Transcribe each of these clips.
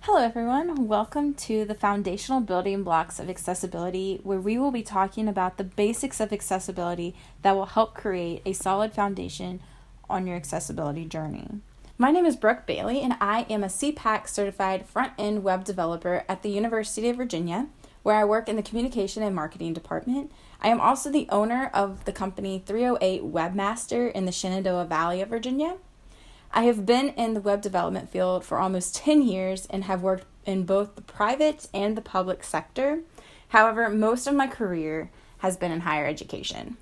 Hello, everyone. Welcome to the foundational building blocks of accessibility, where we will be talking about the basics of accessibility that will help create a solid foundation on your accessibility journey. My name is Brooke Bailey, and I am a CPAC certified front-end web developer at the University of Virginia, where I work in the communication and marketing department. I am also the owner of the company 308 Webmaster in the Shenandoah Valley of Virginia. I have been in the web development field for almost 10 years and have worked in both the private and the public sector. However, most of my career has been in higher education.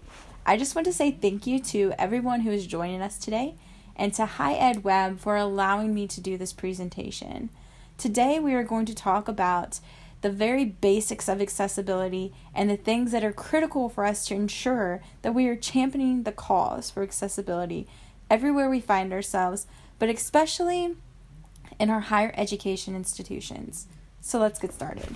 I just want to say thank you to everyone who is joining us today and to High Ed Web for allowing me to do this presentation. Today we are going to talk about the very basics of accessibility and the things that are critical for us to ensure that we are championing the cause for accessibility everywhere we find ourselves, but especially in our higher education institutions. So let's get started.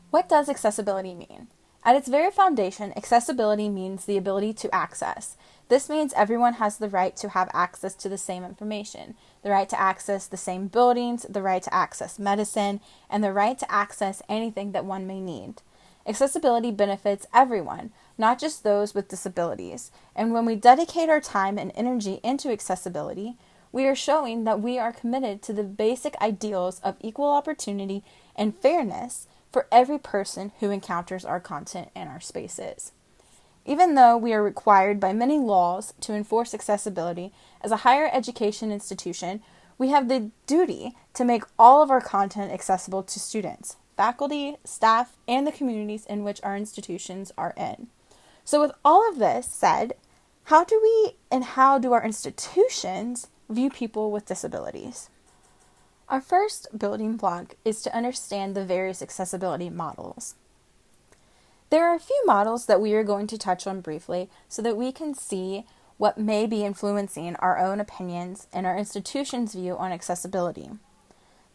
What does accessibility mean? At its very foundation, accessibility means the ability to access. This means everyone has the right to have access to the same information, the right to access the same buildings, the right to access medicine, and the right to access anything that one may need. Accessibility benefits everyone, not just those with disabilities. And when we dedicate our time and energy into accessibility, we are showing that we are committed to the basic ideals of equal opportunity and fairness for every person who encounters our content and our spaces. Even though we are required by many laws to enforce accessibility as a higher education institution, we have the duty to make all of our content accessible to students, faculty, staff, and the communities in which our institutions are in. So with all of this said, how do our institutions view people with disabilities? Our first building block is to understand the various accessibility models. There are a few models that we are going to touch on briefly so that we can see what may be influencing our own opinions and our institution's view on accessibility.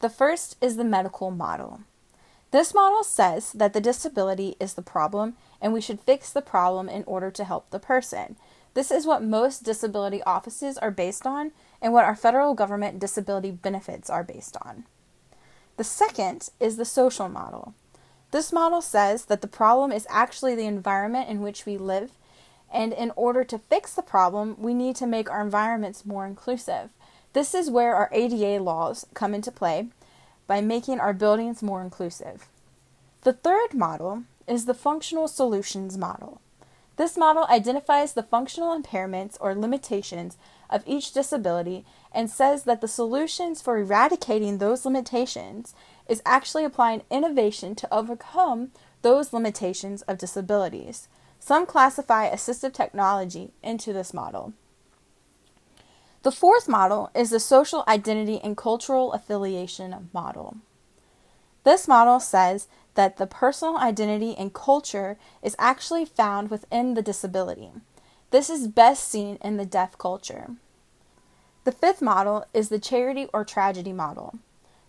The first is the medical model. This model says that the disability is the problem and we should fix the problem in order to help the person. This is what most disability offices are based on and what our federal government disability benefits are based on. The second is the social model. This model says that the problem is actually the environment in which we live, and in order to fix the problem, we need to make our environments more inclusive. This is where our ADA laws come into play by making our buildings more inclusive. The third model is the functional solutions model. This model identifies the functional impairments or limitations of each disability and says that the solutions for eradicating those limitations is actually applying innovation to overcome those limitations of disabilities. Some classify assistive technology into this model. The fourth model is the social identity and cultural affiliation model. This model says that the personal identity and culture is actually found within the disability. This is best seen in the deaf culture. The fifth model is the charity or tragedy model.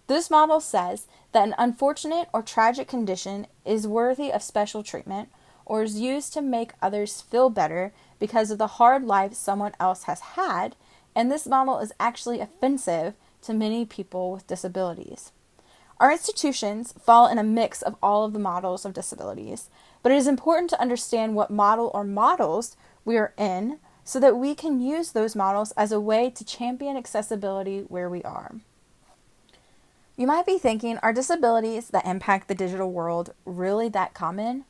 This model says that an unfortunate or tragic condition is worthy of special treatment or is used to make others feel better because of the hard life someone else has had, and this model is actually offensive to many people with disabilities. Our institutions fall in a mix of all of the models of disabilities, but it is important to understand what model or models we are in so that we can use those models as a way to champion accessibility where we are. You might be thinking, are disabilities that impact the digital world really that common?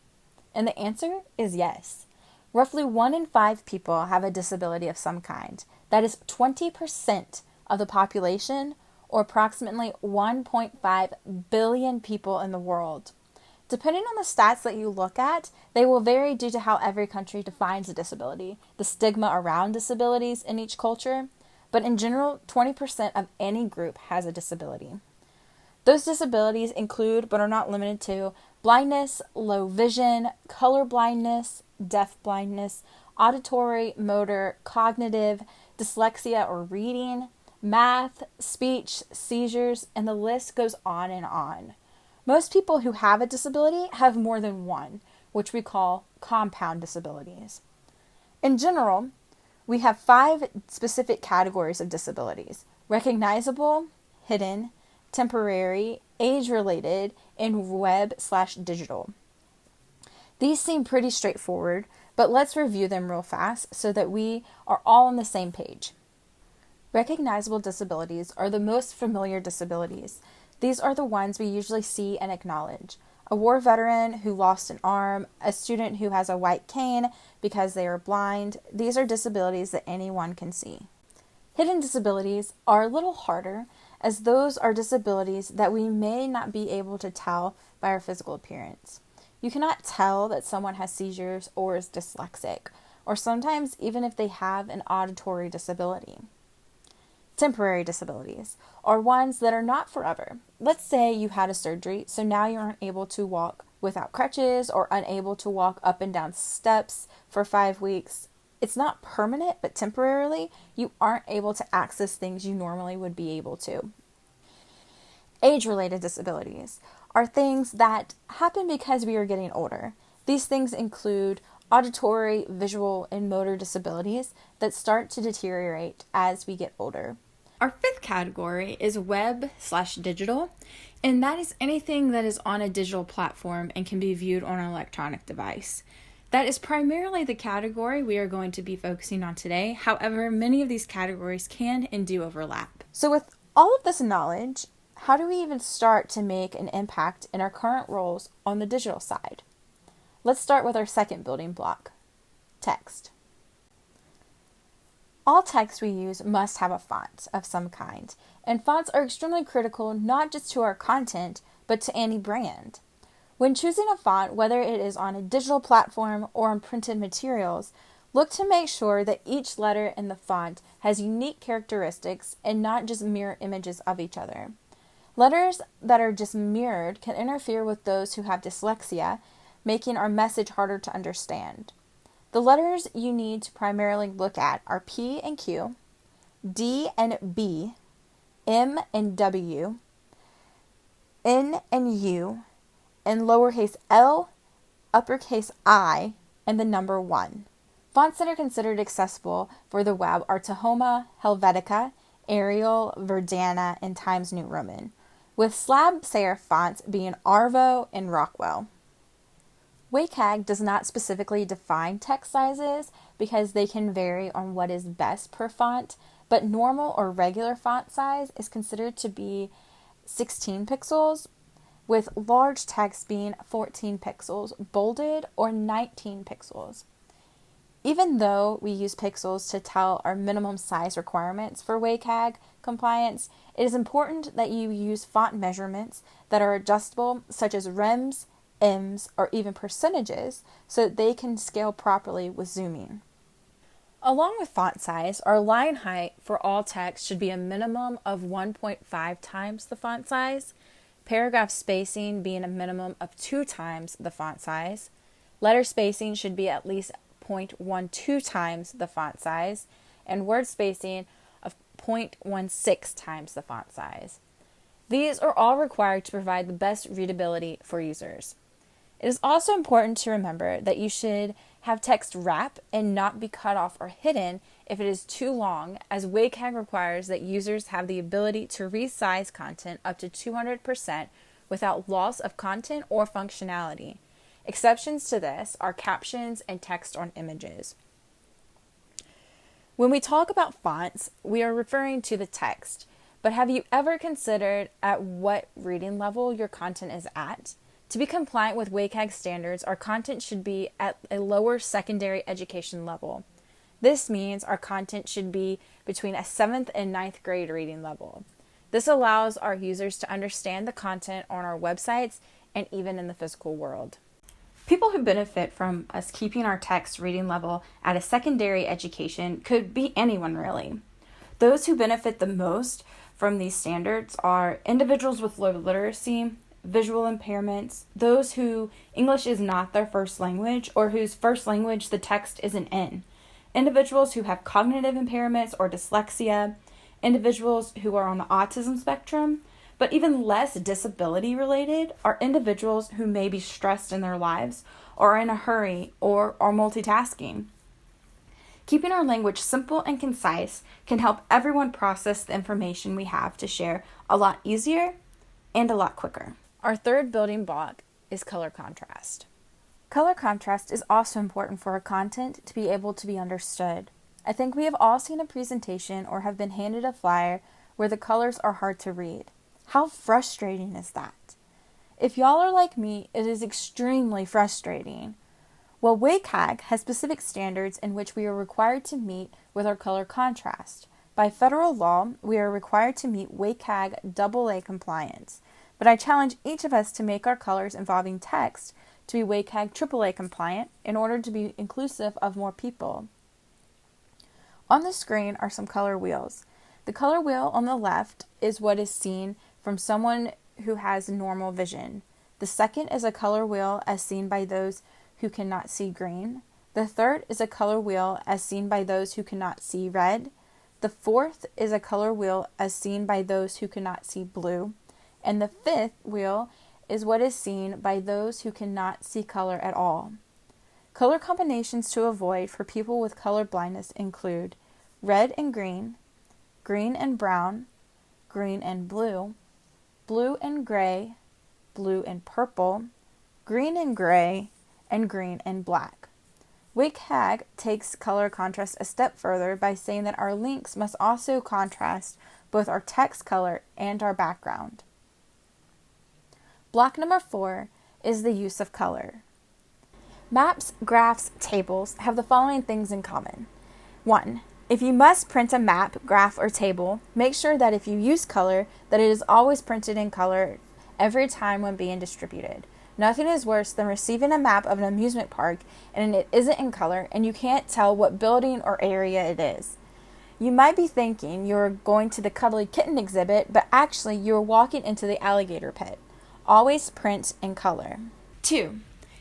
And the answer is yes. Roughly 1 in 5 people have a disability of some kind. That is 20% of the population, or approximately 1.5 billion people in the world. Depending on the stats that you look at, they will vary due to how every country defines a disability, the stigma around disabilities in each culture, but in general, 20% of any group has a disability. Those disabilities include, but are not limited to, blindness, low vision, color blindness, deaf blindness, auditory, motor, cognitive, dyslexia or reading, math, speech, seizures, and the list goes on and on. Most people who have a disability have more than one, which we call compound disabilities. In general, we have 5 specific categories of disabilities: recognizable, hidden, temporary, age-related, and web/digital. These seem pretty straightforward, but let's review them real fast so that we are all on the same page. Recognizable disabilities are the most familiar disabilities. These are the ones we usually see and acknowledge. A war veteran who lost an arm, a student who has a white cane because they are blind. These are disabilities that anyone can see. Hidden disabilities are a little harder, as those are disabilities that we may not be able to tell by our physical appearance. You cannot tell that someone has seizures or is dyslexic, or sometimes even if they have an auditory disability. Temporary disabilities are ones that are not forever. Let's say you had a surgery, so now you aren't able to walk without crutches or unable to walk up and down steps for 5 weeks. It's not permanent, but temporarily, you aren't able to access things you normally would be able to. Age-related disabilities are things that happen because we are getting older. These things include auditory, visual, and motor disabilities that start to deteriorate as we get older. Our fifth category is web/digital, and that is anything that is on a digital platform and can be viewed on an electronic device. That is primarily the category we are going to be focusing on today. However, many of these categories can and do overlap. So with all of this knowledge, how do we even start to make an impact in our current roles on the digital side? Let's start with our second building block, text. All text we use must have a font of some kind, and fonts are extremely critical not just to our content, but to any brand. When choosing a font, whether it is on a digital platform or on printed materials, look to make sure that each letter in the font has unique characteristics and not just mirror images of each other. Letters that are just mirrored can interfere with those who have dyslexia, making our message harder to understand. The letters you need to primarily look at are P and Q, D and B, M and W, N and U, and lowercase l, uppercase I, and the number 1. Fonts that are considered accessible for the web are Tahoma, Helvetica, Arial, Verdana, and Times New Roman, with slab serif fonts being Arvo and Rockwell. WCAG does not specifically define text sizes because they can vary on what is best per font, but normal or regular font size is considered to be 16 pixels, with large text being 14 pixels, bolded, or 19 pixels. Even though we use pixels to tell our minimum size requirements for WCAG compliance, it is important that you use font measurements that are adjustable, such as rems, ems, or even percentages, so that they can scale properly with zooming. Along with font size, our line height for all text should be a minimum of 1.5 times the font size, paragraph spacing being a minimum of 2 times the font size, letter spacing should be at least 0.12 times the font size, and word spacing of 0.16 times the font size. These are all required to provide the best readability for users. It is also important to remember that you should have text wrap and not be cut off or hidden if it is too long, as WCAG requires that users have the ability to resize content up to 200% without loss of content or functionality. Exceptions to this are captions and text on images. When we talk about fonts, we are referring to the text, but have you ever considered at what reading level your content is at? To be compliant with WCAG standards, our content should be at a lower secondary education level. This means our content should be between a 7th and 9th grade reading level. This allows our users to understand the content on our websites and even in the physical world. People who benefit from us keeping our text reading level at a secondary education could be anyone really. Those who benefit the most from these standards are individuals with low literacy, visual impairments, those who English is not their first language or whose first language the text isn't in, individuals who have cognitive impairments or dyslexia, individuals who are on the autism spectrum, but even less disability related are individuals who may be stressed in their lives or are in a hurry or are multitasking. Keeping our language simple and concise can help everyone process the information we have to share a lot easier and a lot quicker. Our third building block is color contrast. Color contrast is also important for our content to be able to be understood. I think we have all seen a presentation or have been handed a flyer where the colors are hard to read. How frustrating is that? If y'all are like me, it is extremely frustrating. Well, WCAG has specific standards in which we are required to meet with our color contrast. By federal law, we are required to meet WCAG AA compliance, but I challenge each of us to make our colors involving text to be WCAG AAA compliant in order to be inclusive of more people. On the screen are some color wheels. The color wheel on the left is what is seen from someone who has normal vision. The second is a color wheel as seen by those who cannot see green. The third is a color wheel as seen by those who cannot see red. The fourth is a color wheel as seen by those who cannot see blue. And the fifth wheel is what is seen by those who cannot see color at all. Color combinations to avoid for people with color blindness include red and green, green and brown, green and blue, blue and gray, blue and purple, green and gray, and green and black. WCAG takes color contrast a step further by saying that our links must also contrast both our text color and our background. Block number 4 is the use of color. Maps, graphs, tables have the following things in common. 1. If you must print a map, graph, or table, make sure that if you use color, that it is always printed in color every time when being distributed. Nothing is worse than receiving a map of an amusement park and it isn't in color and you can't tell what building or area it is. You might be thinking you're going to the Cuddly Kitten exhibit, but actually you're walking into the alligator pit. Always print in color. 2.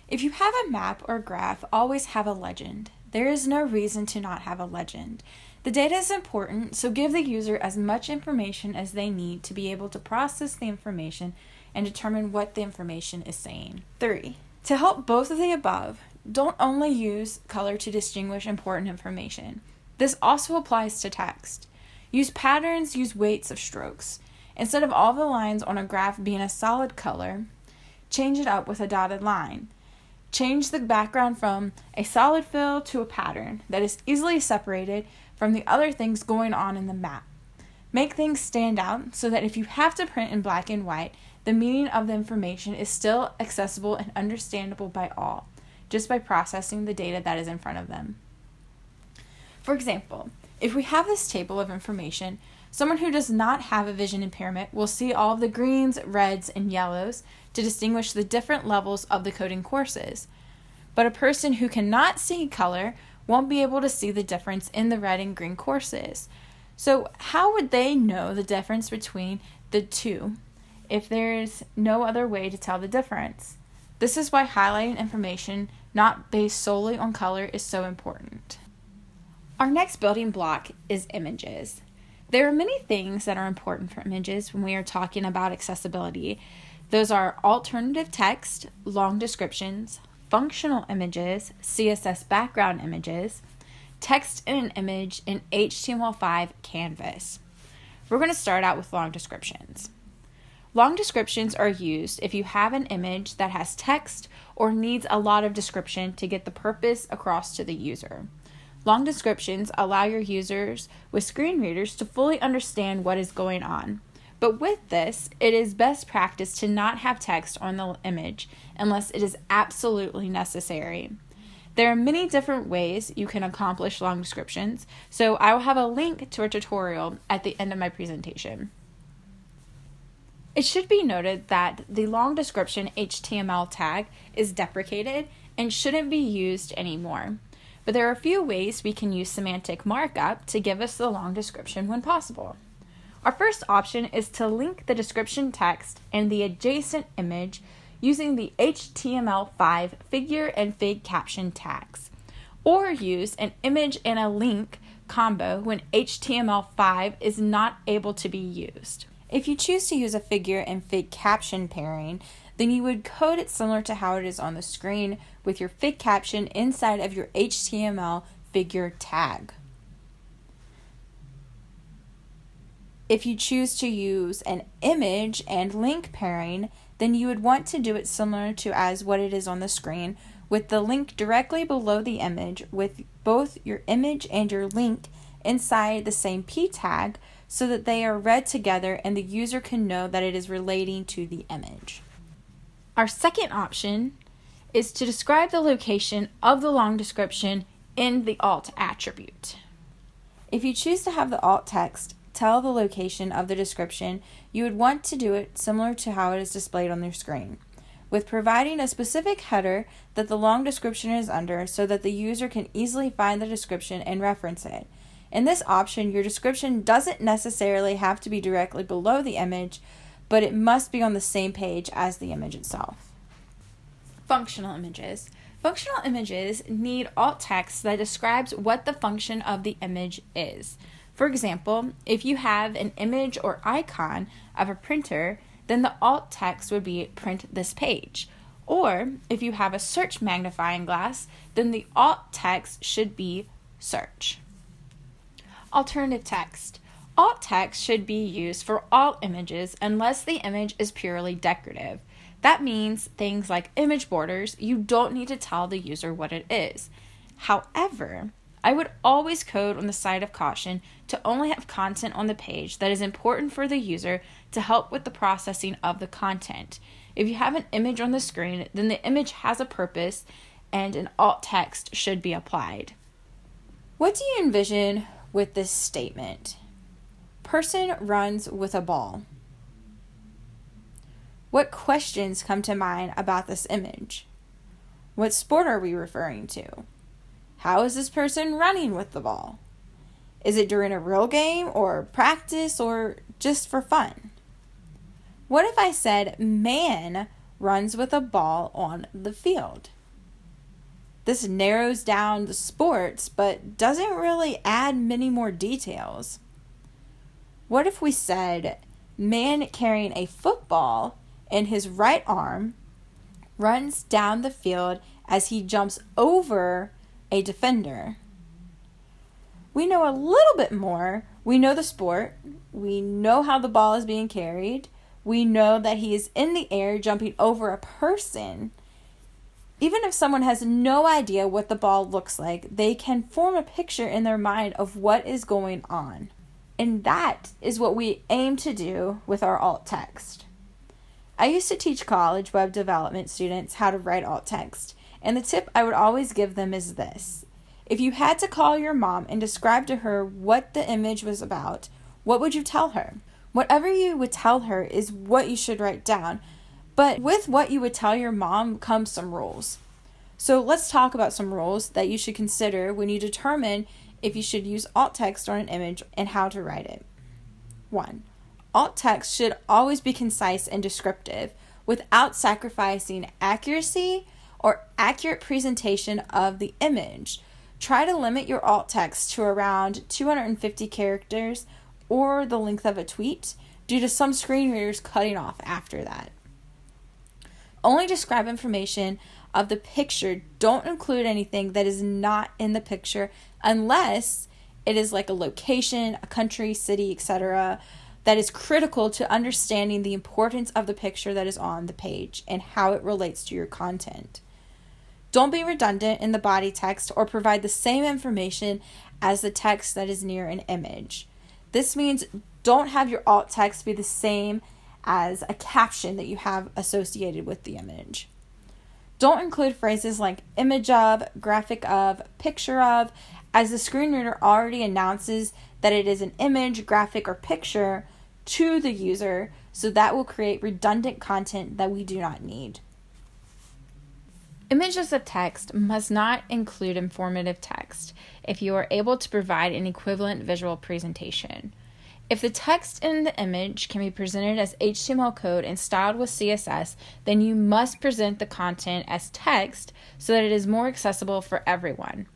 If you have a map or graph, always have a legend. There is no reason to not have a legend. The data is important, so give the user as much information as they need to be able to process the information and determine what the information is saying. 3. To help both of the above, don't only use color to distinguish important information. This also applies to text. Use patterns, use weights of strokes. Instead of all the lines on a graph being a solid color, change it up with a dotted line. Change the background from a solid fill to a pattern that is easily separated from the other things going on in the map. Make things stand out so that if you have to print in black and white, the meaning of the information is still accessible and understandable by all, just by processing the data that is in front of them. For example, if we have this table of information, someone who does not have a vision impairment will see all of the greens, reds, and yellows to distinguish the different levels of the coding courses. But a person who cannot see color won't be able to see the difference in the red and green courses. So how would they know the difference between the two if there is no other way to tell the difference? This is why highlighting information not based solely on color is so important. Our next building block is images. There are many things that are important for images when we are talking about accessibility. Those are alternative text, long descriptions, functional images, CSS background images, text in an image, and HTML5 canvas. We're going to start out with long descriptions. Long descriptions are used if you have an image that has text or needs a lot of description to get the purpose across to the user. Long descriptions allow your users with screen readers to fully understand what is going on. But with this, it is best practice to not have text on the image unless it is absolutely necessary. There are many different ways you can accomplish long descriptions, so I will have a link to a tutorial at the end of my presentation. It should be noted that the long description HTML tag is deprecated and shouldn't be used anymore. But there are a few ways we can use semantic markup to give us the long description when possible. Our first option is to link the description text and the adjacent image using the HTML5 figure and fig caption tags, or use an image and a link combo when HTML5 is not able to be used. If you choose to use a figure and fig caption pairing, then you would code it similar to how it is on the screen with your fig caption inside of your HTML figure tag. If you choose to use an image and link pairing, then you would want to do it similar to as what it is on the screen, with the link directly below the image with both your image and your link inside the same P tag so that they are read together and the user can know that it is relating to the image. Our second option is to describe the location of the long description in the alt attribute. If you choose to have the alt text tell the location of the description, you would want to do it similar to how it is displayed on your screen, with providing a specific header that the long description is under so that the user can easily find the description and reference it. In this option, your description doesn't necessarily have to be directly below the image, but it must be on the same page as the image itself. Functional images. Functional images need alt text that describes what the function of the image is. For example, if you have an image or icon of a printer, then the alt text would be print this page. Or if you have a search magnifying glass, then the alt text should be search. Alternative text. Alt text should be used for all images unless the image is purely decorative. That means things like image borders, you don't need to tell the user what it is. However, I would always code on the side of caution to only have content on the page that is important for the user to help with the processing of the content. If you have an image on the screen, then the image has a purpose and an alt text should be applied. What do you envision with this statement? Person runs with a ball. What questions come to mind about this image? What sport are we referring to? How is this person running with the ball? Is it during a real game or practice or just for fun? What if I said man runs with a ball on the field? This narrows down the sports but doesn't really add many more details. What if we said man carrying a football in his right arm runs down the field as he jumps over a defender? We know a little bit more. We know the sport. We know how the ball is being carried. We know that he is in the air jumping over a person. Even if someone has no idea what the ball looks like, they can form a picture in their mind of what is going on. And that is what we aim to do with our alt text. I used to teach college web development students how to write alt text, and the tip I would always give them is this. If you had to call your mom and describe to her what the image was about, what would you tell her? Whatever you would tell her is what you should write down, but with what you would tell your mom comes some rules. So let's talk about some rules that you should consider when you determine if you should use alt text on an image and how to write it. 1. Alt text should always be concise and descriptive without sacrificing accuracy or accurate presentation of the image. Try to limit your alt text to around 250 characters or the length of a tweet due to some screen readers cutting off after that. Only describe information of the picture. Don't include anything that is not in the picture unless it is like a location, a country, city, etc. that is critical to understanding the importance of the picture that is on the page and how it relates to your content. Don't be redundant in the body text or provide the same information as the text that is near an image. This means don't have your alt text be the same as a caption that you have associated with the image. Don't include phrases like image of, graphic of, picture of, as the screen reader already announces that it is an image, graphic, or picture to the user, so that will create redundant content that we do not need. Images of text must not include informative text if you are able to provide an equivalent visual presentation. If the text in the image can be presented as HTML code and styled with CSS, then you must present the content as text so that it is more accessible for everyone.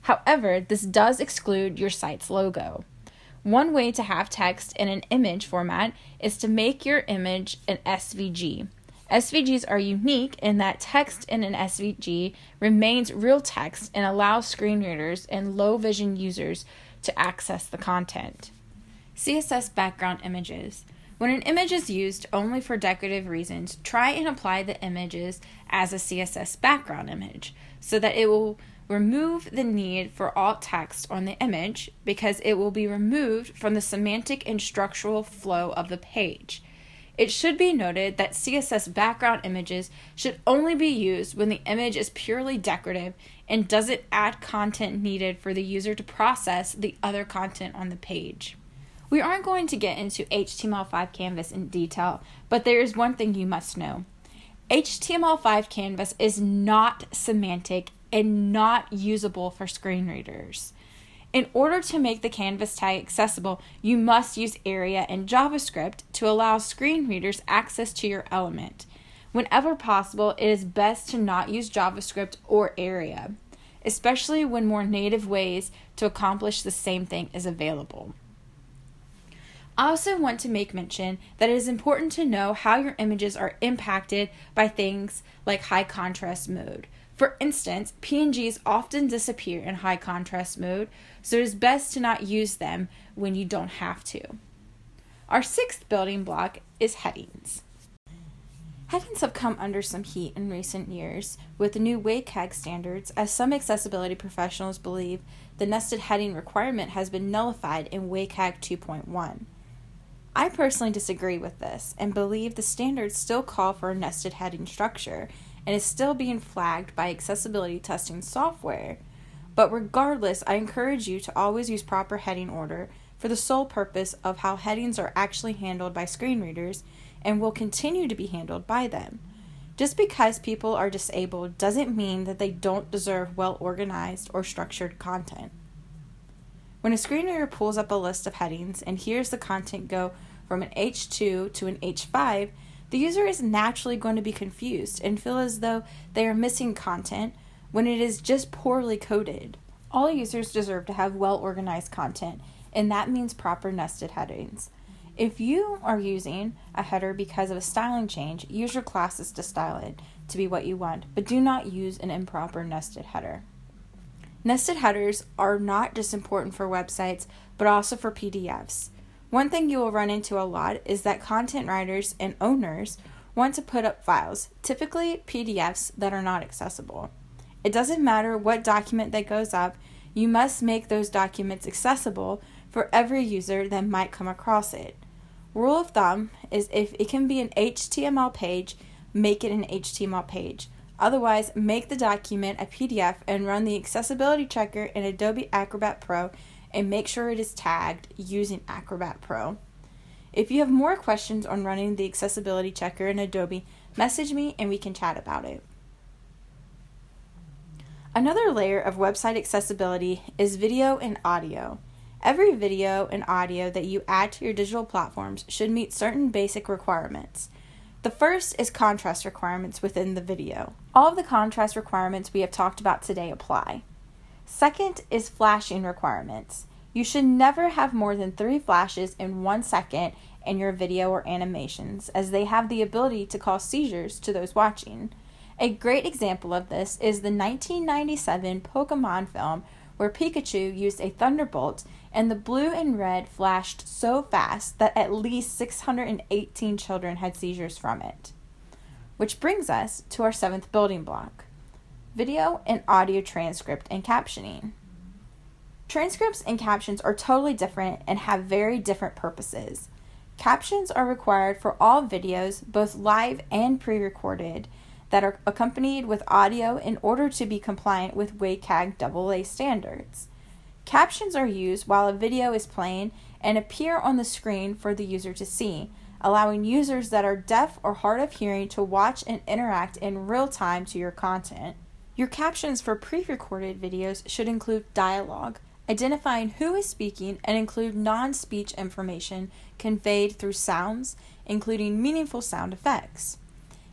However, this does exclude your site's logo. One way to have text in an image format is to make your image an SVG. SVGs are unique in that text in an SVG remains real text and allows screen readers and low vision users to access the content. CSS background images. When an image is used only for decorative reasons, try and apply the images as a CSS background image so that it will remove the need for alt text on the image because it will be removed from the semantic and structural flow of the page. It should be noted that CSS background images should only be used when the image is purely decorative and doesn't add content needed for the user to process the other content on the page. We aren't going to get into HTML5 Canvas in detail, but there is one thing you must know. HTML5 Canvas is not semantic and not usable for screen readers. In order to make the Canvas tag accessible, you must use area and JavaScript to allow screen readers access to your element. Whenever possible, it is best to not use JavaScript or area, especially when more native ways to accomplish the same thing is available. I also want to make mention that it is important to know how your images are impacted by things like high contrast mode. For instance, PNGs often disappear in high contrast mode, so it is best to not use them when you don't have to. Our sixth building block is headings. Headings have come under some heat in recent years with the new WCAG standards, as some accessibility professionals believe the nested heading requirement has been nullified in WCAG 2.1. I personally disagree with this and believe the standards still call for a nested heading structure and is still being flagged by accessibility testing software. But regardless, I encourage you to always use proper heading order for the sole purpose of how headings are actually handled by screen readers and will continue to be handled by them. Just because people are disabled doesn't mean that they don't deserve well-organized or structured content. When a screen reader pulls up a list of headings and hears the content go from an H2 to an H5, the user is naturally going to be confused and feel as though they are missing content when it is just poorly coded. All users deserve to have well-organized content, and that means proper nested headings. If you are using a header because of a styling change, use your classes to style it to be what you want, but do not use an improper nested header. Nested headers are not just important for websites, but also for PDFs. One thing you will run into a lot is that content writers and owners want to put up files, typically PDFs, that are not accessible. It doesn't matter what document that goes up, you must make those documents accessible for every user that might come across it. Rule of thumb is if it can be an HTML page, make it an HTML page. Otherwise, make the document a PDF and run the accessibility checker in Adobe Acrobat Pro and make sure it is tagged using Acrobat Pro. If you have more questions on running the accessibility checker in Adobe, message me and we can chat about it. Another layer of website accessibility is video and audio. Every video and audio that you add to your digital platforms should meet certain basic requirements. The first is contrast requirements within the video. All of the contrast requirements we have talked about today apply. Second is flashing requirements. You should never have more than 3 flashes in 1 second in your video or animations, as they have the ability to cause seizures to those watching. A great example of this is the 1997 Pokemon film, where Pikachu used a thunderbolt and the blue and red flashed so fast that at least 618 children had seizures from it. Which brings us to our 7th building block: video and audio transcript and captioning. Transcripts and captions are totally different and have very different purposes. Captions are required for all videos, both live and pre-recorded, that are accompanied with audio in order to be compliant with WCAG AA standards. Captions are used while a video is playing and appear on the screen for the user to see, allowing users that are deaf or hard of hearing to watch and interact in real time to your content. Your captions for pre-recorded videos should include dialogue, identifying who is speaking, and include non-speech information conveyed through sounds, including meaningful sound effects.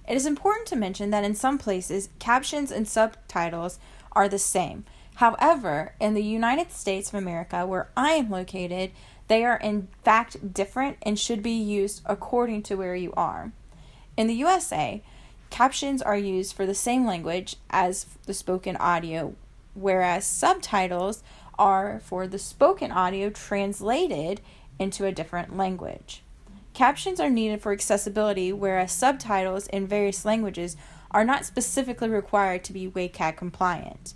It is important to mention that in some places, captions and subtitles are the same. However, in the United States of America, where I am located, they are in fact different and should be used according to where you are. In the USA, captions are used for the same language as the spoken audio, whereas subtitles are for the spoken audio translated into a different language. Captions are needed for accessibility, whereas subtitles in various languages are not specifically required to be WCAG compliant.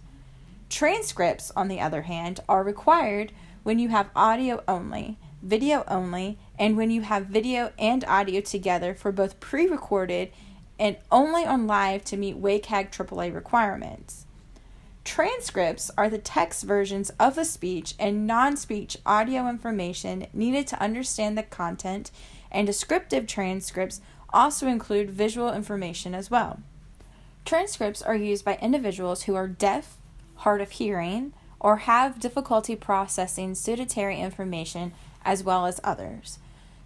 Transcripts, on the other hand, are required when you have audio only, video only, and when you have video and audio together for both pre-recorded and only on live to meet WCAG AAA requirements. Transcripts are the text versions of the speech and non-speech audio information needed to understand the content, and descriptive transcripts also include visual information as well. Transcripts are used by individuals who are deaf, hard of hearing, or have difficulty processing pseudotary information as well as others.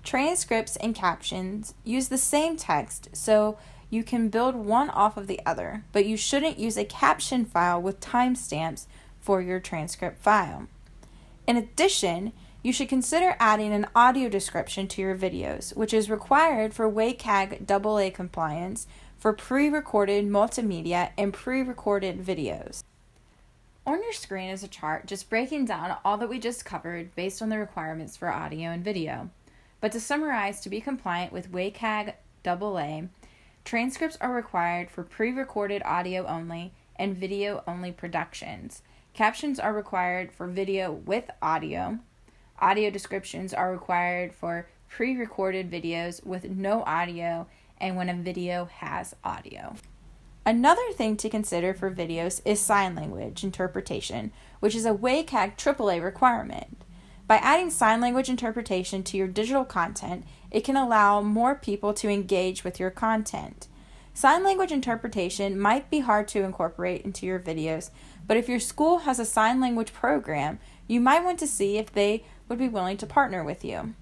Transcripts and captions use the same text, so you can build one off of the other, but you shouldn't use a caption file with timestamps for your transcript file. In addition, you should consider adding an audio description to your videos, which is required for WCAG AA compliance for pre-recorded multimedia and pre-recorded videos. On your screen is a chart just breaking down all that we just covered based on the requirements for audio and video. But to summarize, to be compliant with WCAG AA, transcripts are required for pre-recorded audio only and video only productions. Captions are required for video with audio. Audio descriptions are required for pre-recorded videos with no audio and when a video has audio. Another thing to consider for videos is sign language interpretation, which is a WCAG AAA requirement. By adding sign language interpretation to your digital content, it can allow more people to engage with your content. Sign language interpretation might be hard to incorporate into your videos, but if your school has a sign language program, you might want to see if they would be willing to partner with you.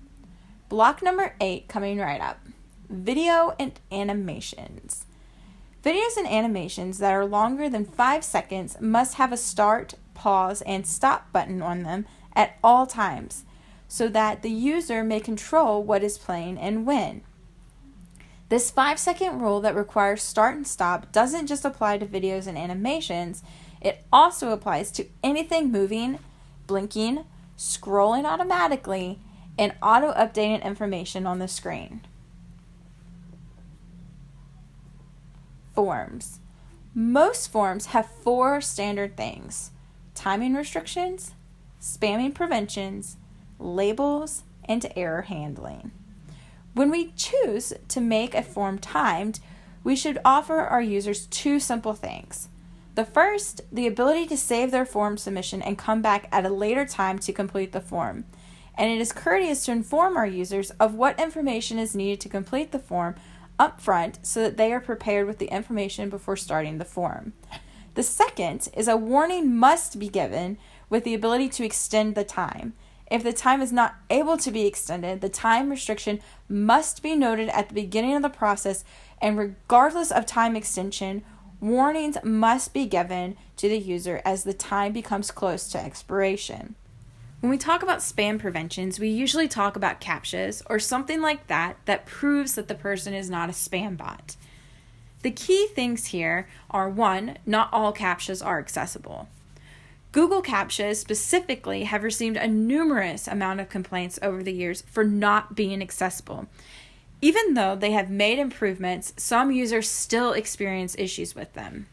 Block number 8 coming right up. Video and animations. Videos and animations that are longer than 5 seconds must have a start, pause, and stop button on them at all times so that the user may control what is playing and when. This 5-second rule that requires start and stop doesn't just apply to videos and animations, it also applies to anything moving, blinking, scrolling automatically, and auto-updating information on the screen. Forms. Most forms have 4 standard things: timing restrictions, spamming preventions, labels, and error handling. When we choose to make a form timed, we should offer our users 2 simple things. The first, the ability to save their form submission and come back at a later time to complete the form. And it is courteous to inform our users of what information is needed to complete the form up front so that they are prepared with the information before starting the form. The second is a warning must be given with the ability to extend the time. If the time is not able to be extended, the time restriction must be noted at the beginning of the process, and regardless of time extension, warnings must be given to the user as the time becomes close to expiration. When we talk about spam preventions, we usually talk about CAPTCHAs or something like that proves that the person is not a spam bot. The key things here are 1, not all CAPTCHAs are accessible. Google CAPTCHAs specifically have received a numerous amount of complaints over the years for not being accessible. Even though they have made improvements, some users still experience issues with them.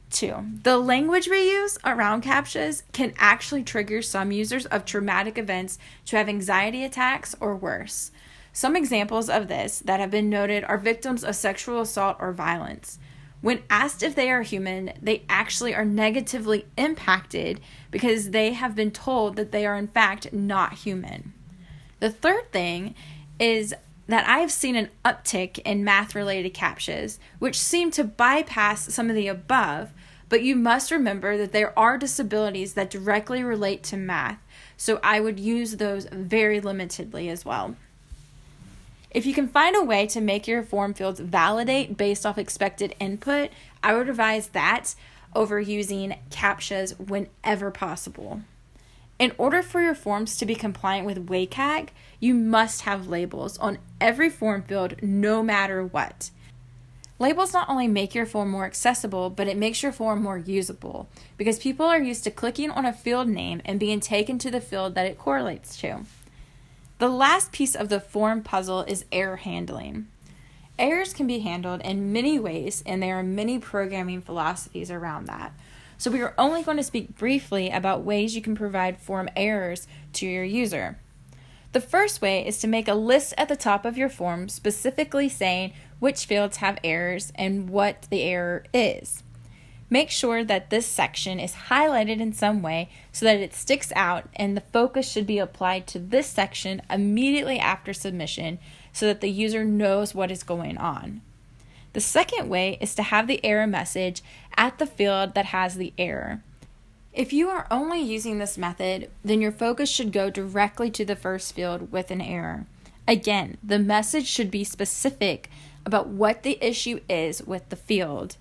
2, the language we use around CAPTCHAs can actually trigger some users of traumatic events to have anxiety attacks or worse. Some examples of this that have been noted are victims of sexual assault or violence. When asked if they are human, they actually are negatively impacted because they have been told that they are in fact not human. The third thing is that I have seen an uptick in math-related CAPTCHAs, which seem to bypass some of the above, but you must remember that there are disabilities that directly relate to math, so I would use those very limitedly as well. If you can find a way to make your form fields validate based off expected input, I would advise that over using CAPTCHAs whenever possible. In order for your forms to be compliant with WCAG, you must have labels on every form field no matter what. Labels not only make your form more accessible, but it makes your form more usable because people are used to clicking on a field name and being taken to the field that it correlates to. The last piece of the form puzzle is error handling. Errors can be handled in many ways, and there are many programming philosophies around that. So we are only going to speak briefly about ways you can provide form errors to your user. The first way is to make a list at the top of your form specifically saying which fields have errors and what the error is. Make sure that this section is highlighted in some way so that it sticks out, and the focus should be applied to this section immediately after submission so that the user knows what is going on. The second way is to have the error message at the field that has the error. If you are only using this method, then your focus should go directly to the first field with an error. Again, the message should be specific about what the issue is with the field.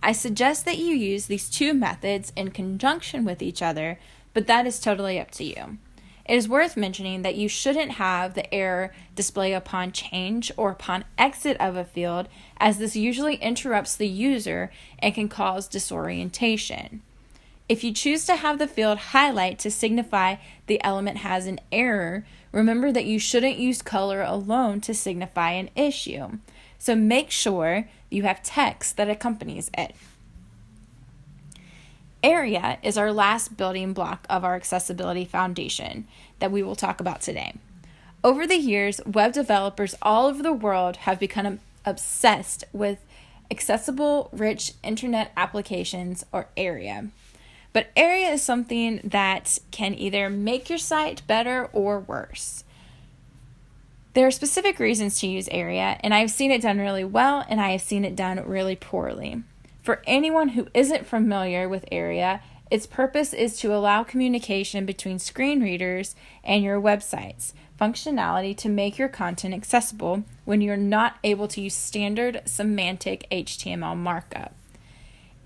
I suggest that you use these two methods in conjunction with each other, but that is totally up to you. It is worth mentioning that you shouldn't have the error display upon change or upon exit of a field, as this usually interrupts the user and can cause disorientation. If you choose to have the field highlight to signify the element has an error, remember that you shouldn't use color alone to signify an issue. So make sure you have text that accompanies it. Area is our last building block of our accessibility foundation that we will talk about today. Over the years, web developers all over the world have become obsessed with accessible, rich internet applications, or area. But area is something that can either make your site better or worse. There are specific reasons to use area, and I've seen it done really well, and I have seen it done really poorly. For anyone who isn't familiar with area, its purpose is to allow communication between screen readers and your website's functionality to make your content accessible when you're not able to use standard semantic HTML markup.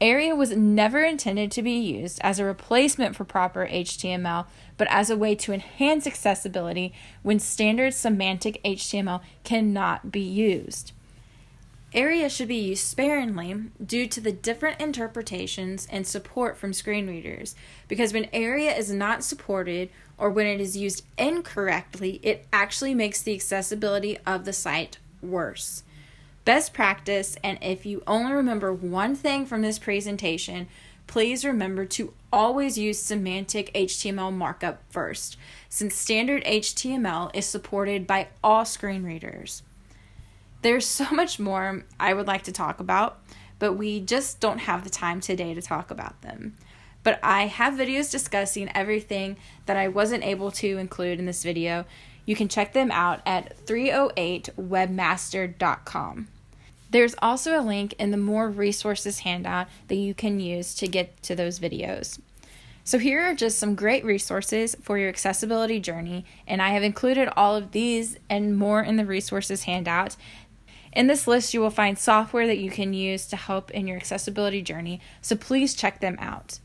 Area was never intended to be used as a replacement for proper HTML, but as a way to enhance accessibility when standard semantic HTML cannot be used. Area should be used sparingly due to the different interpretations and support from screen readers, because when area is not supported or when it is used incorrectly, it actually makes the accessibility of the site worse. Best practice, and if you only remember one thing from this presentation, please remember to always use semantic HTML markup first, since standard HTML is supported by all screen readers. There's so much more I would like to talk about, but we just don't have the time today to talk about them. But I have videos discussing everything that I wasn't able to include in this video. You can check them out at 308webmaster.com. There's also a link in the More Resources handout that you can use to get to those videos. So here are just some great resources for your accessibility journey, and I have included all of these and more in the resources handout. In this list, you will find software that you can use to help in your accessibility journey, so please check them out.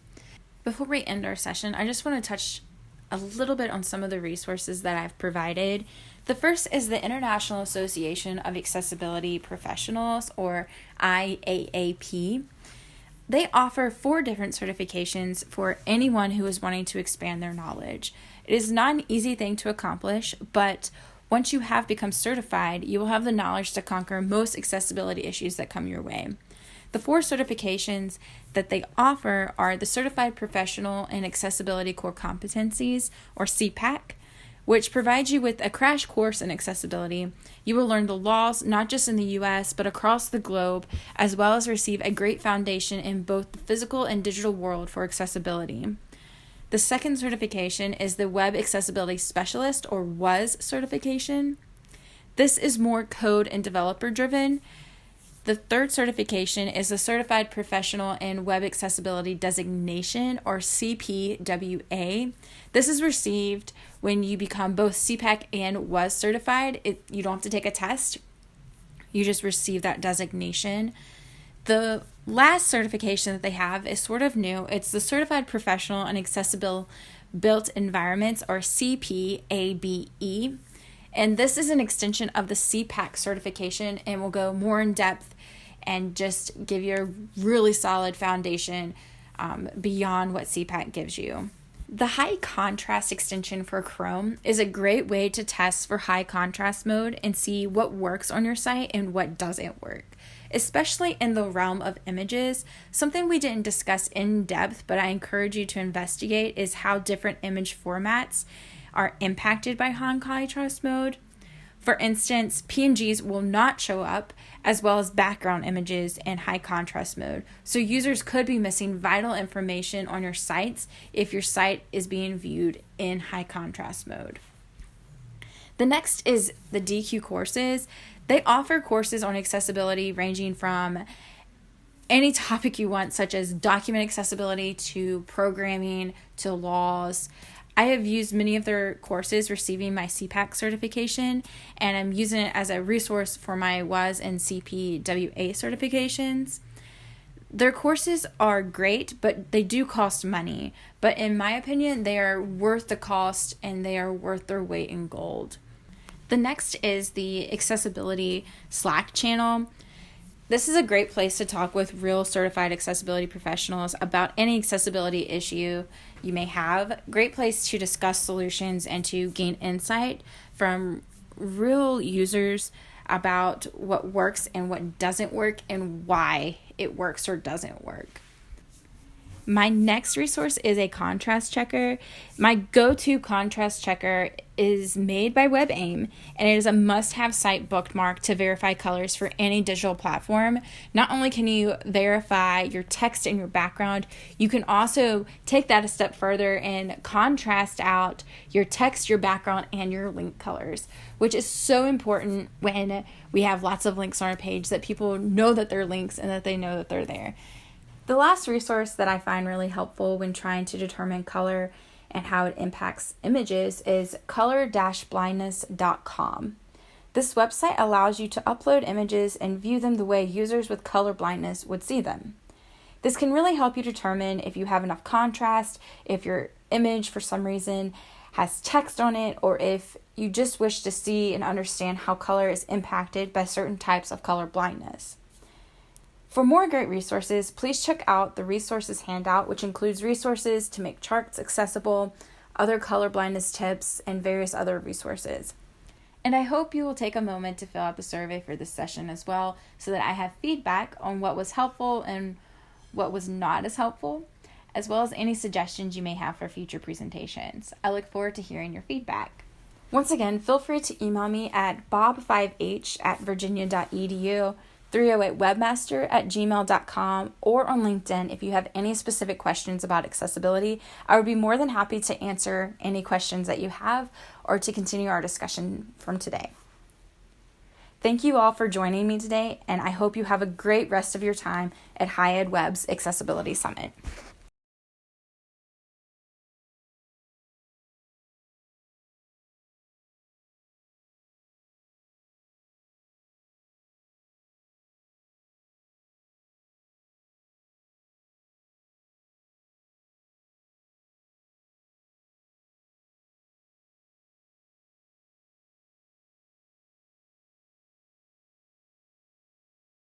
Before we end our session, I just want to touch a little bit on some of the resources that I've provided. The first is the International Association of Accessibility Professionals, or IAAP. They offer 4 different certifications for anyone who is wanting to expand their knowledge. It is not an easy thing to accomplish, but once you have become certified, you will have the knowledge to conquer most accessibility issues that come your way. The 4 certifications that they offer are the Certified Professional in Accessibility Core Competencies, or CPAC, which provides you with a crash course in accessibility. You will learn the laws not just in the US, but across the globe, as well as receive a great foundation in both the physical and digital world for accessibility. The second certification is the Web Accessibility Specialist, or WAS certification. This is more code and developer driven. The third certification is the Certified Professional in Web Accessibility Designation, or CPWA. This is received when you become both CPAC and WAS certified. You don't have to take a test. You just receive that designation. The last certification that they have is sort of new. It's the Certified Professional in Accessible Built Environments, or CPABE. And this is an extension of the CPAC certification and will go more in depth and just give you a really solid foundation beyond what CPAC gives you. The high contrast extension for Chrome is a great way to test for high contrast mode and see what works on your site and what doesn't work, especially in the realm of images. Something we didn't discuss in depth, but I encourage you to investigate, is how different image formats are impacted by high contrast mode. For instance, PNGs will not show up, as well as background images in high contrast mode. So users could be missing vital information on your sites if your site is being viewed in high contrast mode. The next is the DQ courses. They offer courses on accessibility ranging from any topic you want, such as document accessibility to programming to laws. I have used many of their courses receiving my CPAC certification, and I'm using it as a resource for my WAS and CPWA certifications. Their courses are great, but they do cost money. But in my opinion, they are worth the cost and they are worth their weight in gold. The next is the Accessibility Slack channel. This is a great place to talk with real certified accessibility professionals about any accessibility issue you may have. Great place to discuss solutions and to gain insight from real users about what works and what doesn't work and why it works or doesn't work. My next resource is a contrast checker. My go-to contrast checker is made by WebAIM, and it is a must-have site bookmark to verify colors for any digital platform. Not only can you verify your text and your background, you can also take that a step further and contrast out your text, your background, and your link colors, which is so important when we have lots of links on our page, that people know that they're links and that they know that they're there. The last resource that I find really helpful when trying to determine color and how it impacts images is color-blindness.com. This website allows you to upload images and view them the way users with color blindness would see them. This can really help you determine if you have enough contrast, if your image for some reason has text on it, or if you just wish to see and understand how color is impacted by certain types of color blindness. For more great resources, please check out the resources handout, which includes resources to make charts accessible, other color blindness tips, and various other resources. And I hope you will take a moment to fill out the survey for this session as well, so that I have feedback on what was helpful and what was not as helpful, as well as any suggestions you may have for future presentations. I look forward to hearing your feedback. Once again, feel free to email me at bob5h@virginia.edu, 308webmaster@gmail.com, or on LinkedIn if you have any specific questions about accessibility. I would be more than happy to answer any questions that you have or to continue our discussion from today. Thank you all for joining me today, and I hope you have a great rest of your time at HiEdWeb's Accessibility Summit.